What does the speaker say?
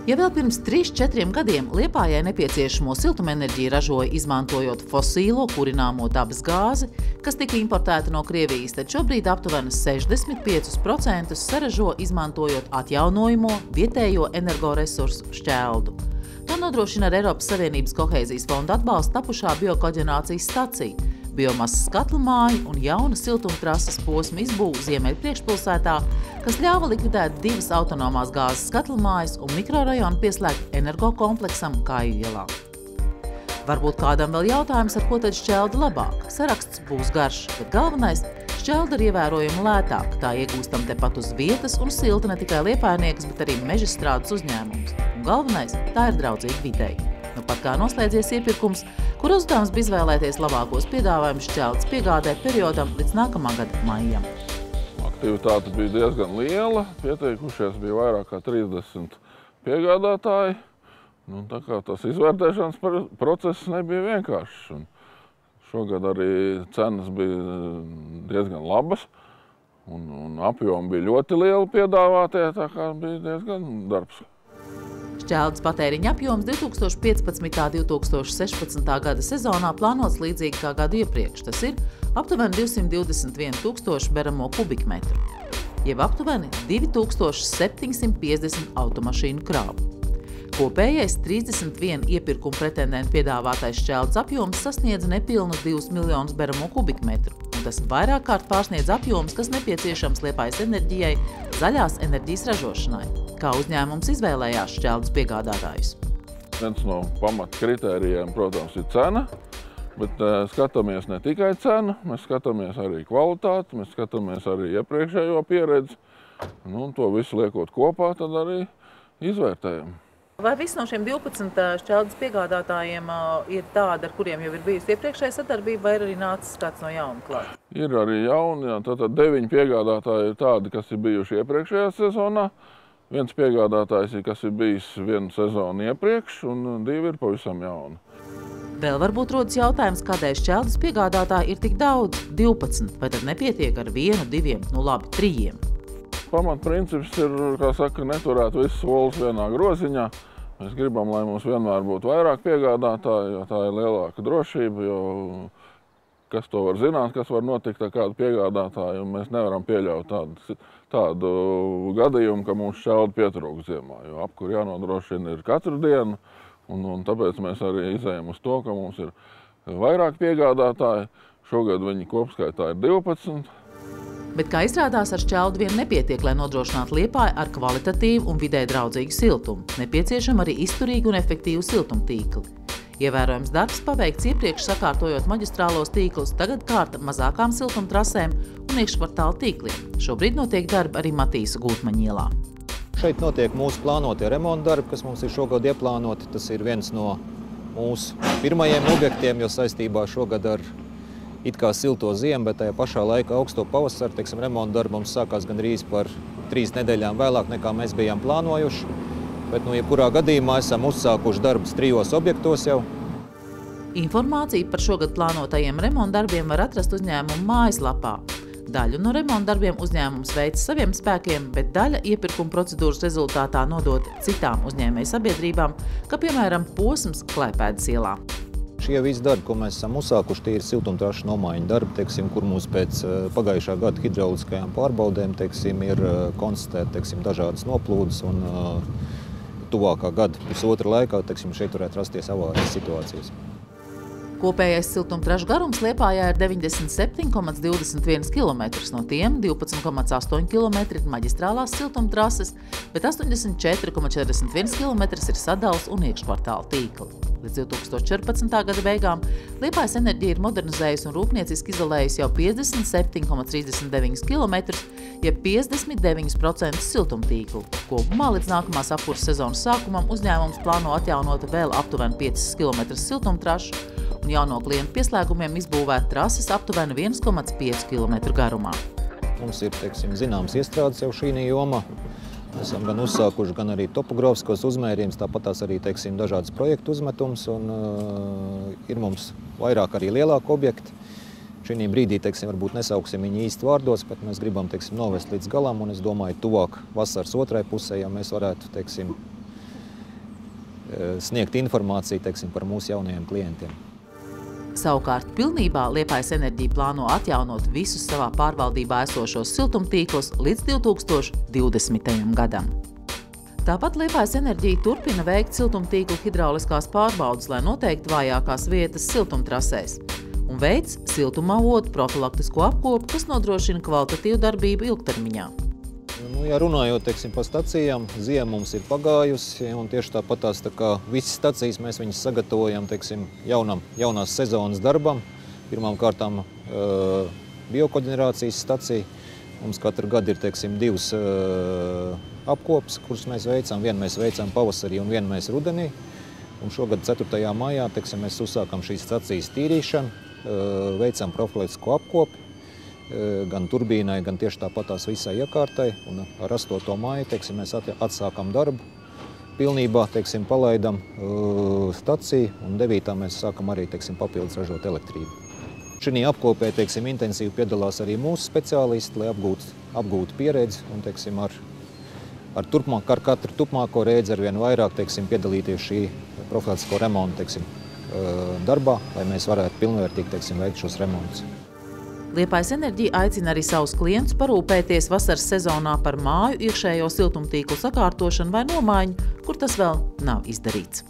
Ja vēl pirms 3–4 gadiem Liepājai nepieciešamo siltumenerģiju ražoja izmantojot fosīlo kurināmo dabas gāzi, kas tika importēta no Krievijas, tad šobrīd aptuveni 65% saražo izmantojot atjaunojamo vietējo energoresursu šķeldu. To nodrošina ar Eiropas Savienības kohēzijas fonda atbalstu tapušā biokoģenerācijas stacija, biomasas katla māja un jauna siltumtrases posma izbūve Ziemeļpriekšpilsētā, kas ļāva likvidēt 2 autonomās gāzes katla mājas un mikrorajonu pieslēgt energokompleksam Kāju ielā. Varbūt kādam vēl jautājums, ar ko tad šķelda labāk. Saraksts būs garš, bet galvenais – šķelda ir ievērojami lētāk. Tā iegūstam tepat uz vietas un silta ne tikai liepājnieks, bet arī mežstrādes uzņēmums. Un galvenais – tā ir draudzīga videi. Nu pat kā noslēdzies iepirkums, kur uzdevums bija izvēlēties labākos piedāvājumus šķeldas piegādē periodam līdz nākamā gada maijam. Aktivitāte bija diezgan liela, pieteikušies bija vairāk kā 30 piegādātāji. Tā kā tas izvērtēšanas process nebija vienkāršs. Un šogad arī cenas bija diezgan labas un apjomi bija ļoti lieli piedāvātie, tā kā bija diezgan darbs. Šķeldas patēriņa apjoms 2015. 2016. gada sezonā plānots līdzīgi kā gadu iepriekš. Tas ir aptuveni 221 000 beramo kubikmetru, jeb aptuveni 2750 automašīnu krāvu. Kopējais 31 iepirkuma pretendentu piedāvātais šķeldas apjoms sasniedz nepilnu 2 miljonus beramo kubikmetru, un tas vairāk kārt pārsniedz apjoms, kas nepieciešams Liepājas enerģijai zaļās enerģijas ražošanai. Kā uzņēmums izvēlējās šķeldas piegādātājus? Viens no pamatkritērijiem, protams, ir cena, bet skatāmies ne tikai cenu, mēs skatāmies arī kvalitāti, mēs skatāmies arī iepriekšējo pieredzi. To visu liekot kopā, tad arī izvērtējam. Vai visi no šiem 12 šķeldas piegādātājiem ir tādi, ar kuriem jau ir bijusi iepriekšēja sadarbība, vai ir arī nācis kāds no jauna klāt? Ir arī jauni, tātad 9 piegādātāji ir tādi, kas ir bijuši iepriekšējā sezonā. Viens piegādātājs ir, kas ir bijis 1 sezonu iepriekš, un 2 ir pavisam jauni. Vēl varbūt rodas jautājums, kādēļ šķeldas piegādātāji ir tik daudz, 12, vai tad nepietiek ar 1, 2, nu labi, 3? Pamatprincips ir, kā saka, neturēt visus solus vienā groziņā. Mēs gribam, lai mums vienmēr būtu vairāk piegādātāji, jo tā ir lielāka drošība, jo kas to var zināt, kas var notikt ar kādu piegādātāju, un mēs nevaram pieļaut tādu gadījumu, ka mums šķelda pietrūkst ziemā, jo apkuri jānodrošina ir katru dienu, un tāpēc mēs arī izējam uz to, ka mums ir vairāk piegādātāji. Šogad viņi kopskaitā ir 12. Bet, kā izrādās, ar šķeldu vien nepietiek, lai nodrošinātu Liepāju ar kvalitatīvu un vidē draudzīgu siltumu. Nepieciešama arī izturīga un efektīva siltumtīkli. Ievērojams darbs paveikts iepriekš sakārtojot maģistrālos tīklus, tagad kārta mazākām siltumtrasēm un iekškvartāla tīkliem. Šobrīd notiek darbi arī Matīsa Gūtmaņa ielā. Šeit notiek mūsu plānotie remonta darbi, kas mums ir šogad ieplānoti. Tas ir viens no mūsu pirmajiem objektiem, jo saistībā šogad ar it kā silto ziemu, bet tajā pašā laikā augsto pavasaru, remonta darbi mums sākās gandrīz par 3 nedēļām vēlāk, nekā mēs bijām plānojuši. Bet, jebkurā gadījumā esam uzsākuši darbus 3 objektos jau. Informāciju par šogad plānotajiem remonta darbiem var atrast uzņēmuma mājaslapā. Daļu no remonta darbiem uzņēmums veic saviem spēkiem, bet daļa iepirkuma procedūras rezultātā nodot citām uzņēmēju sabiedrībām, kā piemēram posms Klaipēdas ielā. Šie visi darbi, ko mēs esam uzsākuši, tie ir siltumtrašu nomaiņu darbi, kur mums pēc pagājušā gada hidrauliskajām pārbaudēm ir konstatēt dažādas noplūdes un tuvākā gada pusotra laikā šeit varētu rasties avārijas situācijas. Kopējais siltumtrašu garums Liepājā ir 97,21 km, no tiem 12,8 km ir maģistrālās siltumtrases, bet 84,41 km ir sadales un iekškvartāla tīkli. Līdz 2014. gada beigām Liepājas enerģija ir modernizējusi un rūpnieciski izolējusi jau 57,39 km, jeb 59% siltumtīklu. Kopumā līdz nākamās apkures sezonas sākumam uzņēmums plāno atjaunot vēl aptuveni 5 km siltumtrašu un jauno klientu pieslēgumiem izbūvēt trases aptuveni 1,5 km garumā. Mums ir, zināms iestrādes jau šī jomā. Esam gan uzsākuši, gan arī topogrāfiskos uzmērījumus, tāpat tās arī, dažādas projektu uzmetums, un ir mums vairāk arī lielāku objekti. Šī brīdī, varbūt nesauksim viņu īsti vārdos, bet mēs gribam, novest līdz galam, un es domāju, tuvāk vasaras otrai pusē, ja mēs varētu, sniegt informāciju, teiksim, par mūsu jaunajiem klientiem. Savukārt, pilnībā Liepājas Enerģija plāno atjaunot visus savā pārvaldībā esošos siltumtīklus līdz 2020. gadam. Tāpat Liepājas Enerģija turpina veikt siltumtīklu hidrauliskās pārbaudes, lai noteikti vājākās vietas siltumtrasēs, un veic siltumavotu profilaktisko apkopi, kas nodrošina kvalitatīvu darbību ilgtermiņā. Ja runājot, teiksim, par stacijām, ziema mums ir pagājusi, un tieši tāpatās tā kā visas stacijas mēs viņas sagatavojam, teiksim, jaunās sezonas darbam. Pirmām kārtām biokoģenerācijas stacija. Mums katru gadu ir, teiksim, 2 apkopes, kuras mēs veicam. Vienu mēs veicam pavasarī un vienu mēs rudenī. Un šogad 4. maijā, teiksim, mēs uzsākam šīs stacijas tīrīšanu, veicam profilaktisko apkopi. Gan turbīnai, gan tieši tāpatās visai iekārtai. Un ar 8. māju, teiksim, mēs atsākam darbu. Pilnībā, teiksim, palaidam staciju, un 9. mēs sākam arī, teiksim, papildus ražot elektrību. Šī apkopē, teiksim, intensīvi piedalās arī mūsu speciālisti, lai apgūtu pieredzi un, teiksim, ar katru turpmāko reizi arvien vairāk, teiksim, piedalīties šī profilaktisko remontu, teiksim, darbā, lai mēs varētu pilnvērtīgi, teiksim, veikt šos remontus. Liepājas Enerģija aicina arī savus klientus parūpēties vasaras sezonā par māju iekšējo siltumtīklu sakārtošanu vai nomaiņu, kur tas vēl nav izdarīts.